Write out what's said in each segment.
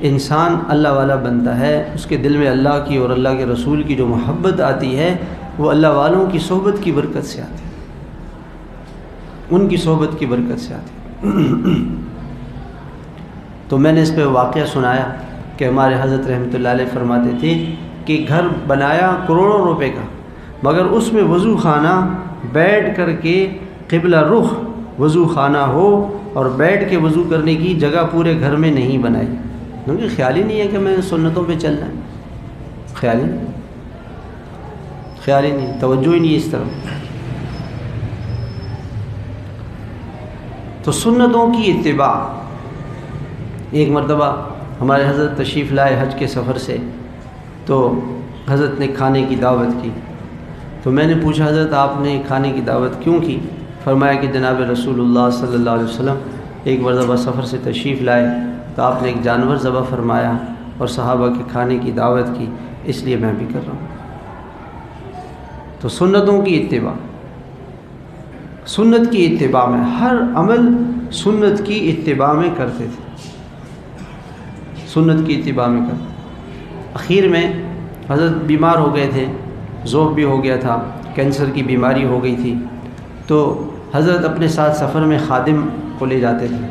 انسان اللہ والا بنتا ہے، اس کے دل میں اللہ کی اور اللہ کے رسول کی جو محبت آتی ہے وہ اللہ والوں کی صحبت کی برکت سے آتی ہے، ان کی صحبت کی برکت سے آتی ہے۔ تو میں نے اس پہ واقعہ سنایا کہ ہمارے حضرت رحمۃ اللہ علیہ فرماتے تھے کہ گھر بنایا کروڑوں روپے کا، مگر اس میں وضو خانہ بیٹھ کر کے قبلہ رخ وضو خانہ ہو اور بیٹھ کے وضو کرنے کی جگہ پورے گھر میں نہیں بنائی، کیونکہ خیال ہی نہیں ہے کہ میں سنتوں پہ چلنا ہے، خیال ہی نہیں، توجہ ہی نہیں اس طرف۔ تو سنتوں کی اتباع۔ ایک مرتبہ ہمارے حضرت تشریف لائے حج کے سفر سے، تو حضرت نے کھانے کی دعوت کی، تو میں نے پوچھا حضرت آپ نے کھانے کی دعوت کیوں کی؟ فرمایا کہ جناب رسول اللہ صلی اللہ علیہ وسلم ایک مرتبہ سفر سے تشریف لائے تو آپ نے ایک جانور ذبح فرمایا اور صحابہ کے کھانے کی دعوت کی، اس لیے میں بھی کر رہا ہوں۔ تو سنتوں کی اتباع، سنت کی اتباع میں ہر عمل سنت کی اتباع میں کرتے تھے، سنت کی اتباع میں کرتے۔ اخیر میں حضرت بیمار ہو گئے تھے، ذوب بھی ہو گیا تھا، کینسر کی بیماری ہو گئی تھی، تو حضرت اپنے ساتھ سفر میں خادم کو لے جاتے تھے،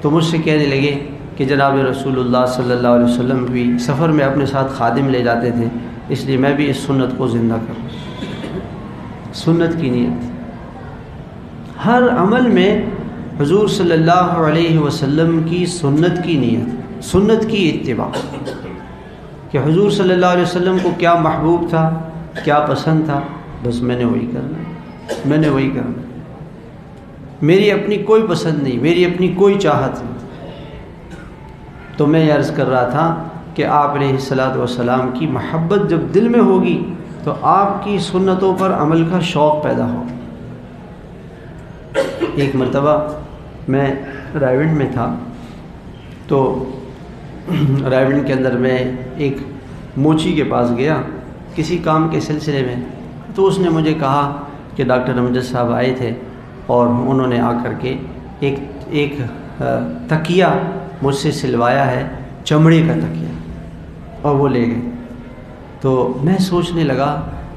تو مجھ سے کہنے لگے کہ جناب رسول اللہ صلی اللہ علیہ وسلم بھی سفر میں اپنے ساتھ خادم لے جاتے تھے، اس لیے میں بھی اس سنت کو زندہ کروں۔ سنت کی نیت ہر عمل میں، حضور صلی اللہ علیہ وسلم کی سنت کی نیت، سنت کی اتباع، کہ حضور صلی اللہ علیہ وسلم کو کیا محبوب تھا، کیا پسند تھا، بس میں نے وہی کرنا ہے، میں نے وہی کرنا ہے، میری اپنی کوئی پسند نہیں، میری اپنی کوئی چاہت نہیں۔ تو میں یہ عرض کر رہا تھا کہ آپ علیہ الصلاۃ والسلام کی محبت جب دل میں ہوگی تو آپ کی سنتوں پر عمل کا شوق پیدا ہوگا۔ ایک مرتبہ میں رائے گنج میں تھا، تو رائے گنج کے اندر میں ایک موچی کے پاس گیا کسی کام کے سلسلے میں، تو اس نے مجھے کہا کہ ڈاکٹر امجد صاحب آئے تھے اور انہوں نے آ کر کے ایک تکیہ مجھ سے سلوایا ہے، چمڑے کا تکیہ، اور وہ لے گئے۔ تو میں سوچنے لگا،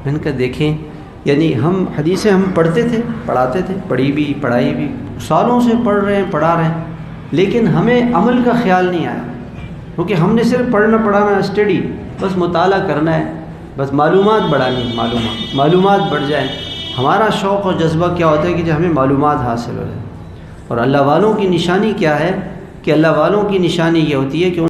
میں نے کہا دیکھیں، یعنی ہم حدیثیں ہم پڑھتے تھے، پڑھاتے تھے، پڑھائی بھی سالوں سے پڑھ رہے ہیں، پڑھا رہے ہیں، لیکن ہمیں عمل کا خیال نہیں آیا، کیونکہ ہم نے صرف پڑھنا پڑھانا، اسٹڈی، بس مطالعہ کرنا ہے، بس معلومات بڑھانی، معلومات بڑھ جائیں۔ ہمارا شوق اور جذبہ کیا ہوتا ہے کہ جو ہمیں معلومات حاصل ہو جائیں۔ اور اللہ والوں کی نشانی کیا ہے کہ اللہ والوں کی نشانی یہ ہوتی ہے کہ